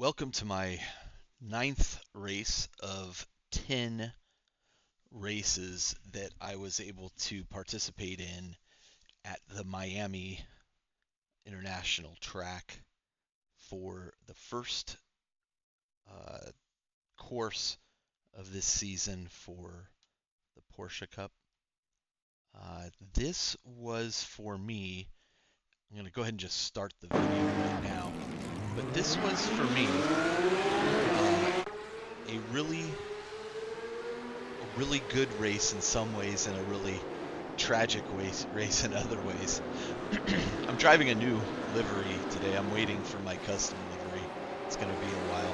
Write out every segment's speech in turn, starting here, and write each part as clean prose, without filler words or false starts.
Welcome to my ninth race of 10 races that I was able to participate in at the Miami International Track for the first uh, course of this season for the Porsche Cup. This was for me. I'm going to go ahead and just start the video right now. But this was for me a really good race in some ways and a really tragic race in other ways. I'm driving a new livery today. I'm waiting for my custom livery. It's going to be a while.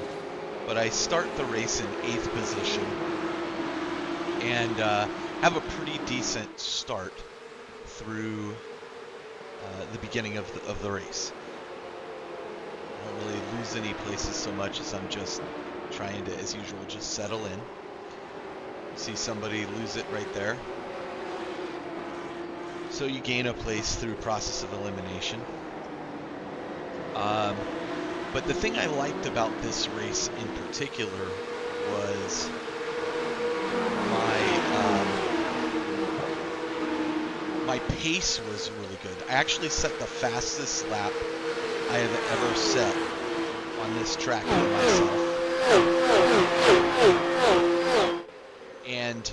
But I start the race in 8th position and have a pretty decent start through the beginning of the race. I don't really lose any places so much as I'm just trying to, as usual, just settle in. See somebody lose it right there. So you gain a place through process of elimination. But the thing I liked about this race in particular was my pace was really good. I actually set the fastest lap I have ever set on this track for myself. And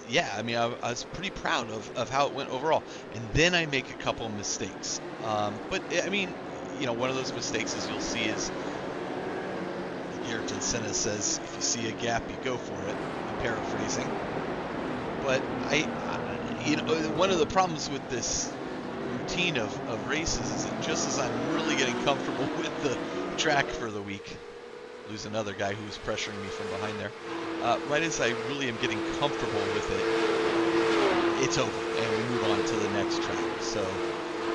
yeah, I mean, I was pretty proud of how it went overall. And then I make a couple of mistakes. But I mean, you know, one of those mistakes is you'll see is Ayrton Senna says, if you see a gap, you go for it. I'm paraphrasing. But you know, one of the problems with this routine of races is that just as I'm really getting comfortable with the track for the week, lose another guy who was pressuring me from behind there. Right as I really am getting comfortable with it, it's over, and we move on to the next track. So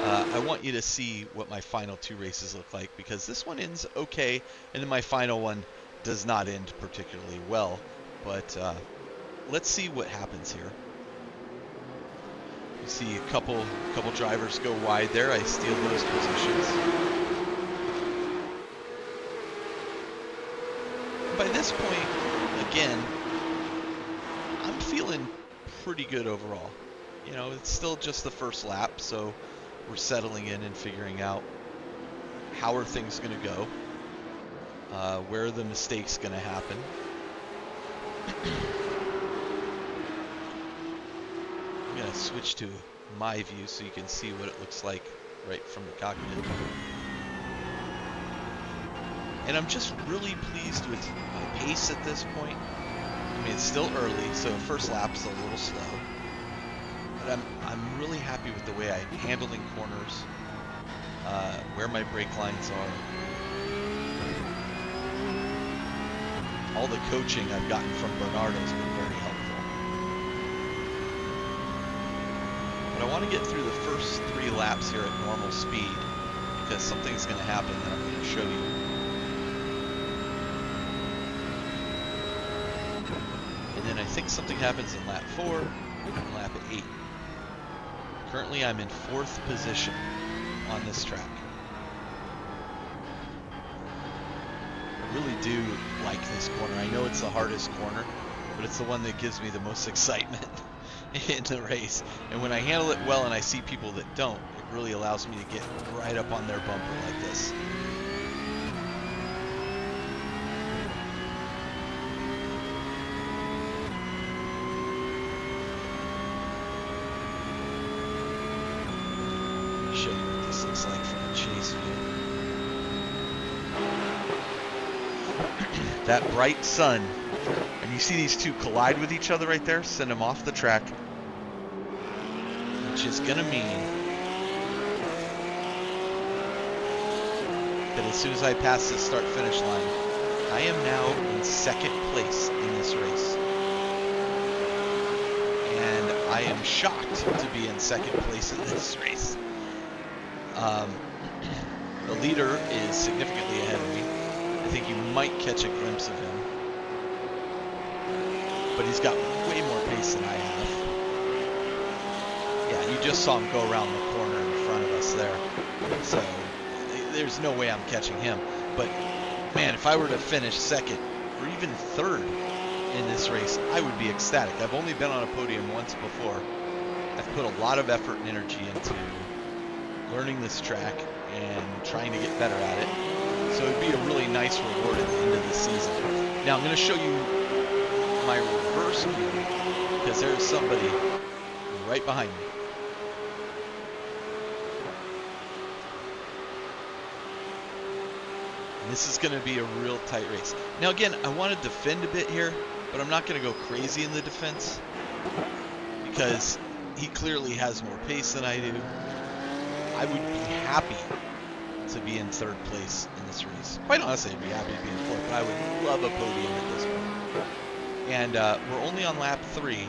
I want you to see what my final two races look like, because this one ends okay, and then my final one does not end particularly well. But let's see what happens here. You see a couple drivers go wide there. I steal those positions. By this point, again, I'm feeling pretty good overall. You know, it's still just the first lap, so we're settling in and figuring out how are things going to go, where are the mistakes going to happen. I'm going to switch to my view so you can see what it looks like right from the cockpit. And I'm just really pleased with my pace at this point. I mean, it's still early, so first lap's a little slow. But I'm really happy with the way I'm handling corners, where my brake lines are. All the coaching I've gotten from Bernardo has been very helpful. But I want to get through the first 3 laps here at normal speed, because something's going to happen that I'm going to show you. And then I think something happens in lap 4 and lap 8. Currently I'm in 4th position on this track. I really do like this corner. I know it's the hardest corner, but it's the one that gives me the most excitement in the race. And when I handle it well and I see people that don't, it really allows me to get right up on their bumper like this. Show you what this looks like from a chase view. That bright sun, and you see these two collide with each other right there, send them off the track, which is going to mean that as soon as I pass this start-finish line, I am now in 2nd place in this race. And I am shocked to be in 2nd place in this race. The leader is significantly ahead of me. I think you might catch a glimpse of him, but he's got way more pace than I have. Yeah, you just saw him go around the corner in front of us there, so there's no way I'm catching him. But Man, if I were to finish second or even third in this race, I would be ecstatic. I've only been on a podium once before. I've put a lot of effort and energy into learning this track and trying to get better at it. So it'd be a really nice reward at the end of the season. Now I'm going to show you my reverse view because there's somebody right behind me. And this is going to be a real tight race. Now again, I want to defend a bit here, but I'm not going to go crazy in the defense because he clearly has more pace than I do. I would be happy to be in third place in this race. Quite honestly, I'd be happy to be in fourth, but I would love a podium at this point. And we're only on lap 3,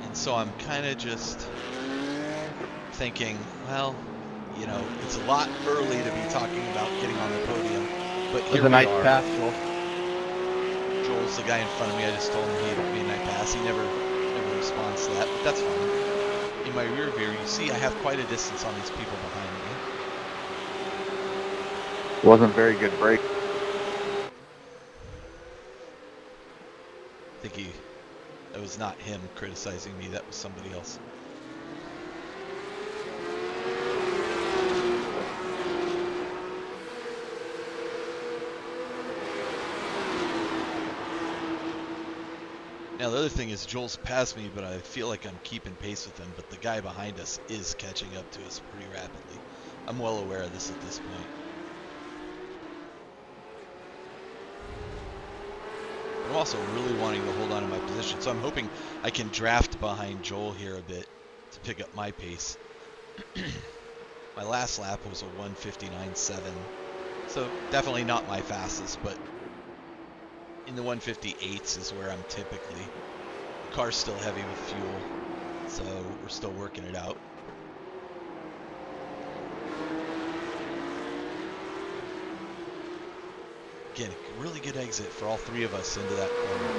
and so I'm kind of just thinking, well, you know, it's a lot early to be talking about getting on the podium, but here we nice are. pass, Joel. Joel's the guy in front of me. I just told him he had me a nice pass. He never responds to that, but that's fine. In my rear view, you see I have quite a distance on these people behind me. Wasn't very good break. I think that was not him criticizing me, that was somebody else. Now the other thing is Joel's passed me, but I feel like I'm keeping pace with him, but the guy behind us is catching up to us pretty rapidly. I'm well aware of this at this point. I'm also really wanting to hold on to my position, so I'm hoping I can draft behind Joel here a bit to pick up my pace. My last lap was a 1:59.7, so definitely not my fastest, but in the 1:58s is where I'm typically. The car's still heavy with fuel, so we're still working it out. Again, a really good exit for all 3 of us into that corner.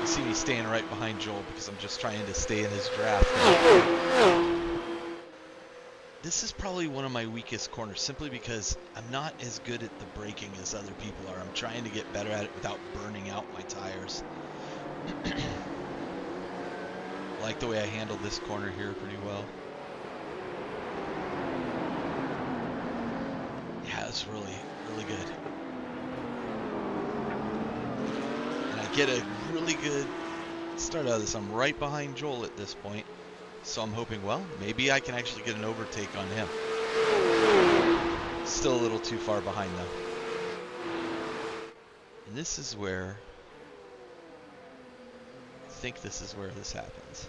You see me staying right behind Joel because I'm just trying to stay in his draft. This is probably one of my weakest corners simply because I'm not as good at the braking as other people are. I'm trying to get better at it without burning out my tires. I like the way I handled this corner here pretty well. Yeah, it's really, really good. And I get a really good start out of this. I'm right behind Joel at this point. So I'm hoping, well, maybe I can actually get an overtake on him. Still a little too far behind though. And this is where, I think this is where this happens.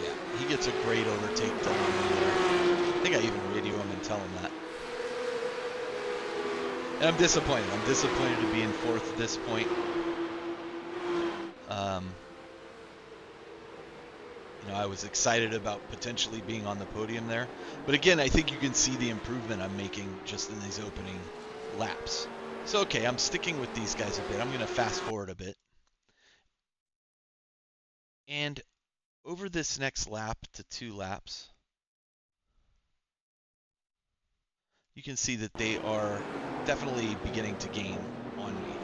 Yeah, he gets a great overtake to me there. I think I even radio him and tell him that. And I'm disappointed. I'm disappointed to be in fourth at this point. You know, I was excited about potentially being on the podium there. But again, I think you can see the improvement I'm making just in these opening laps. So, okay, I'm sticking with these guys a bit. I'm going to fast forward a bit. And over this next lap to 2 laps, you can see that they are definitely beginning to gain on me.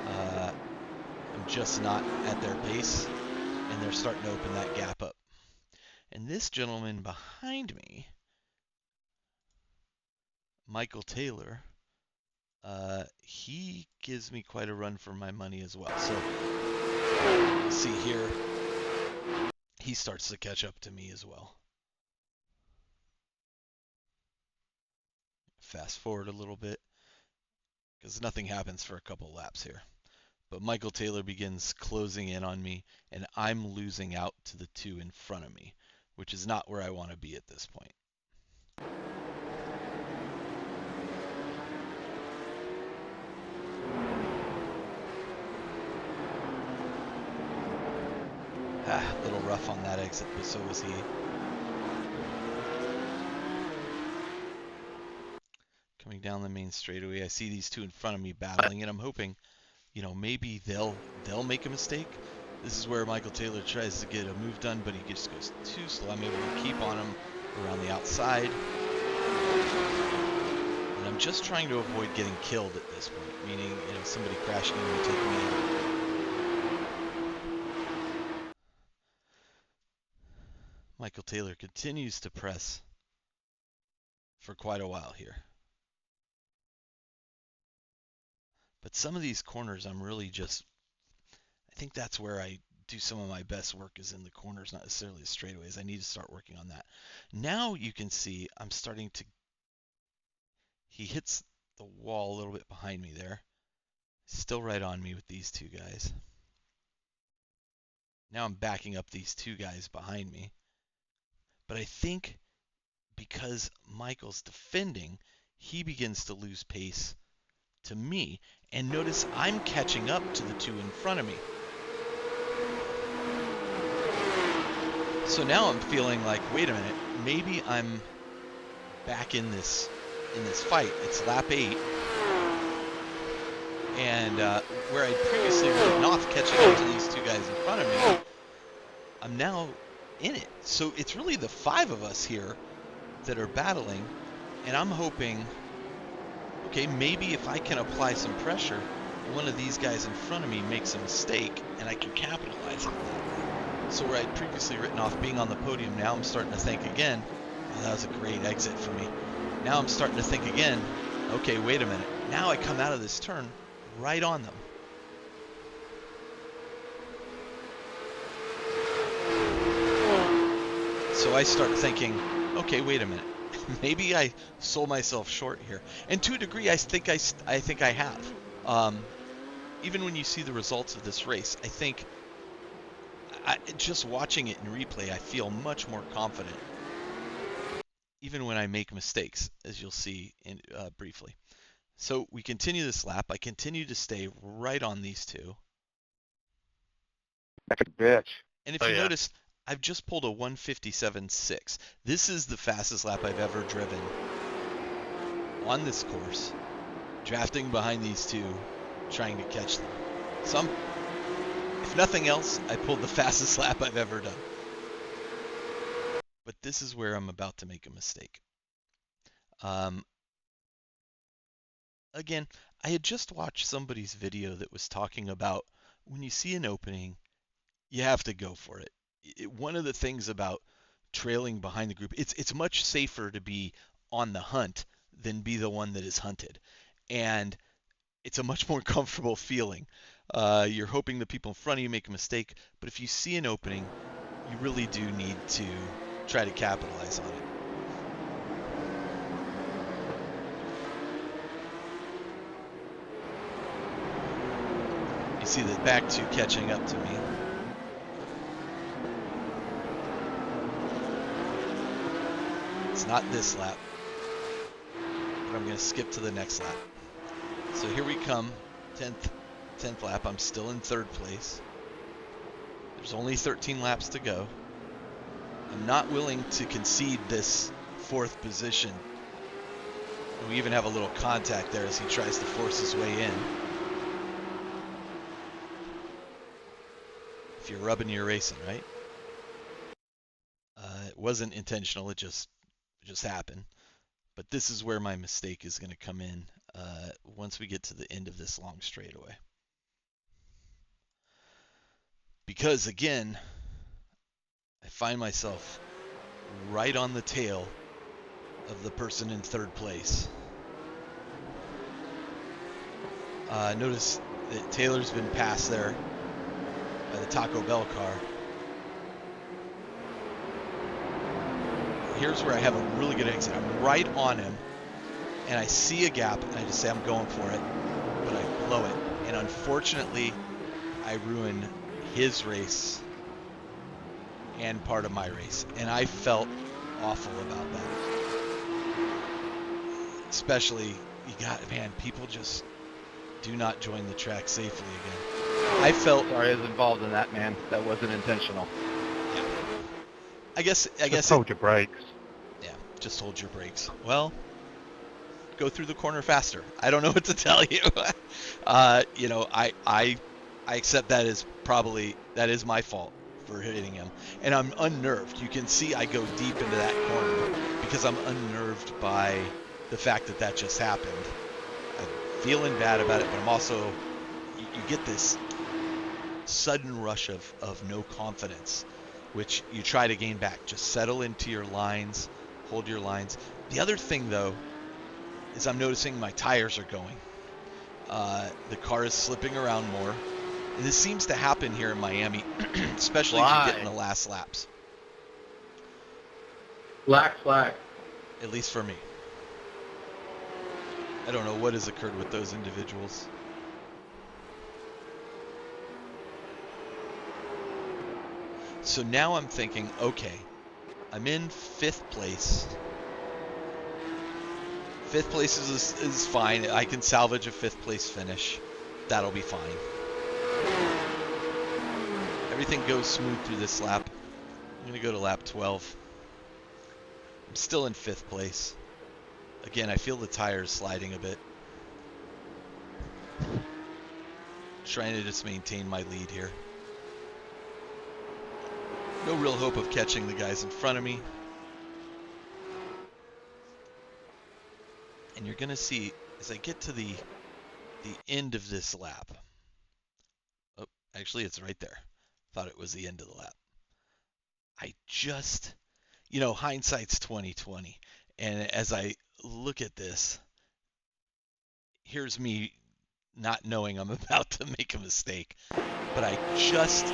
I'm just not at their pace, and they're starting to open that gap up. And this gentleman behind me, Michael Taylor, he gives me quite a run for my money as well. So, you see here, he starts to catch up to me as well. Fast forward a little bit, because nothing happens for a couple laps here. But Michael Taylor begins closing in on me, and I'm losing out to the 2 in front of me, which is not where I want to be at this point. A little rough on that exit, but so was he. Coming down down the main straightaway. I see these two in front of me battling, and I'm hoping, maybe they'll make a mistake. This is where Michael Taylor tries to get a move done, but he just goes too slow. I'm able to keep on him around the outside. And I'm just trying to avoid getting killed at this point, meaning, somebody crashing into me, taking me out. Michael Taylor continues to press for quite a while here. But some of these corners, I'm really I think that's where I do some of my best work, is in the corners, not necessarily the straightaways. I need to start working on that. Now you can see I'm starting to, he hits the wall a little bit behind me there. Still right on me with these two guys. Now I'm backing up these two guys behind me. But I think because Michael's defending, he begins to lose pace to me. And notice I'm catching up to the two in front of me. So now I'm feeling like, wait a minute, maybe I'm back in this fight. It's lap 8. And where I'd previously written off catching up to these two guys in front of me, I'm now in it. So it's really the 5 of us here that are battling, and I'm hoping, okay, maybe if I can apply some pressure, one of these guys in front of me makes a mistake, and I can capitalize on that. So where I'd previously written off being on the podium, now I'm starting to think again, oh, that was a great exit for me. Now I'm starting to think again, okay, wait a minute. Now I come out of this turn right on them. So I start thinking, okay, wait a minute. Maybe I sold myself short here. And to a degree, I think I have. Even when you see the results of this race, I think just watching it in replay, I feel much more confident. Even when I make mistakes, as you'll see briefly. So we continue this lap. I continue to stay right on these two. That's a bitch. And if you notice, I've just pulled a 1:57.6. This is the fastest lap I've ever driven on this course, drafting behind these two, trying to catch them. So if nothing else, I pulled the fastest lap I've ever done. But this is where I'm about to make a mistake. Again, I had just watched somebody's video that was talking about when you see an opening, you have to go for it. One of the things about trailing behind the group, it's much safer to be on the hunt than be the one that is hunted. And it's a much more comfortable feeling. You're hoping the people in front of you make a mistake, but if you see an opening, you really do need to try to capitalize on it. You see the back two catching up to me. It's not this lap, but I'm going to skip to the next lap. So here we come, 10th lap. I'm still in 3rd place. There's only 13 laps to go. I'm not willing to concede this 4th position. We even have a little contact there as he tries to force his way in. If you're rubbing, you're racing, right? It wasn't intentional. It just happened. But this is where my mistake is going to come in once we get to the end of this long straightaway. Because again, I find myself right on the tail of the person in 3rd place. Notice that Taylor's been passed there by the Taco Bell car. Here's where I have a really good exit. I'm right on him, and I see a gap, and I just say I'm going for it, but I blow it. And unfortunately, I ruin his race and part of my race, and I felt awful about that. Especially, people just do not join the track safely again. I felt sorry I was involved in that, man. That wasn't intentional. Yeah. I guess hold your brakes. Yeah, just hold your brakes. Well, go through the corner faster. I don't know what to tell you. You know, I accept that as probably that is my fault for hitting him, and I'm unnerved. You can see I go deep into that corner because I'm unnerved by the fact that that just happened. I'm feeling bad about it, but I'm also you get this sudden rush of no confidence, which you try to gain back. Just settle into your lines, hold your lines. The other thing, though, is I'm noticing my tires are going. The car is slipping around more. And this seems to happen here in Miami, especially as you get in the last laps. Flag. At least for me. I don't know what has occurred with those individuals. So now I'm thinking, okay, I'm in 5th place. 5th place is fine. I can salvage a 5th place finish. That'll be fine. Everything goes smooth through this lap. I'm going to go to lap 12. I'm still in 5th place. Again, I feel the tires sliding a bit. Trying to just maintain my lead here. No real hope of catching the guys in front of me. And you're going to see as I get to the end of this lap. Oh, actually, it's right there. Thought it was the end of the lap. I just, you know, hindsight's 20/20. And as I look at this, here's me not knowing I'm about to make a mistake. But I just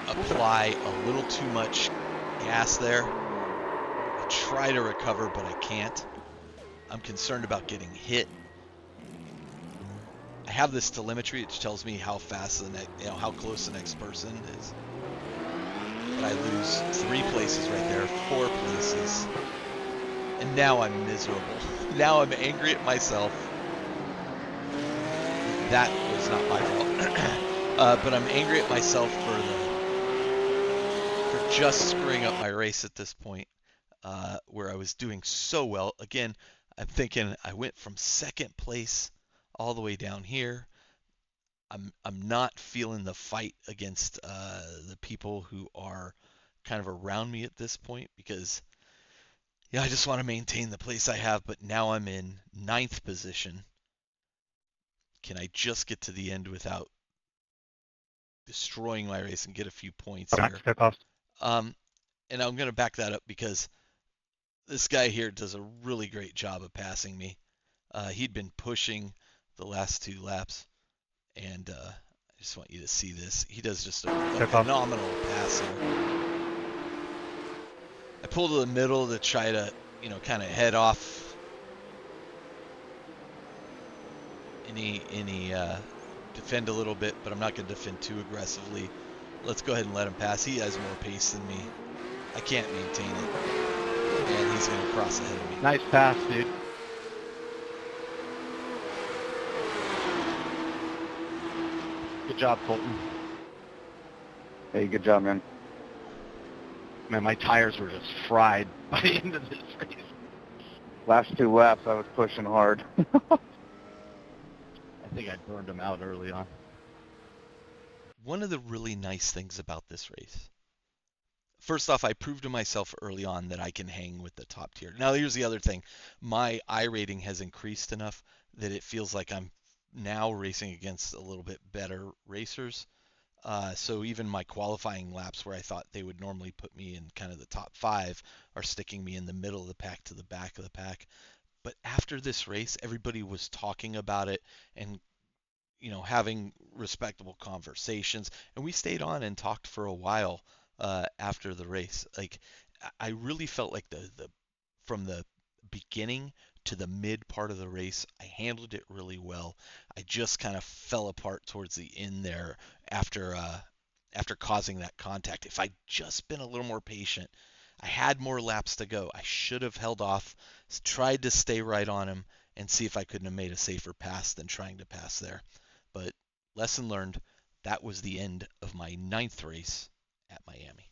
apply a little too much gas there. I try to recover, but I can't. I'm concerned about getting hit. I have this telemetry which tells me how fast the next, you know, how close the next person is. But I lose 3 places right there, 4 places. And now I'm miserable. Now I'm angry at myself. That was not my fault. But I'm angry at myself for just screwing up my race at this point, where I was doing so well. Again, I'm thinking I went from 2nd place all the way down here. I'm not feeling the fight against the people who are kind of around me at this point because yeah, I just want to maintain the place I have, but now I'm in 9th position. Can I just get to the end without destroying my race and get a few points here? And I'm going to back that up because this guy here does a really great job of passing me. He'd been pushing the last 2 laps, and I just want you to see this. He does just a phenomenal pass here. I pull to the middle to try to, you know, kind of head off any defend a little bit, but I'm not going to defend too aggressively. Let's go ahead and let him pass. He has more pace than me. I can't maintain it, and he's going to cross ahead of me. Nice pass, dude. Good job, Colton. Hey, good job, man. Man, my tires were just fried by the end of this race. Last 2 laps, I was pushing hard. I think I burned them out early on. One of the really nice things about this race, first off, I proved to myself early on that I can hang with the top tier. Now, here's the other thing. My iRating has increased enough that it feels like I'm now racing against a little bit better racers. So even my qualifying laps where I thought they would normally put me in kind of the top 5 are sticking me in the middle of the pack to the back of the pack. But after this race, everybody was talking about it and, you know, having respectable conversations. And we stayed on and talked for a while after the race. Like, I really felt like from the beginning to the mid part of the race, I handled it really well. I just kind of fell apart towards the end there after causing that contact. If I'd just been a little more patient, I had more laps to go. I should have held off, tried to stay right on him, and see if I couldn't have made a safer pass than trying to pass there. But lesson learned, that was the end of my 9th race at Miami.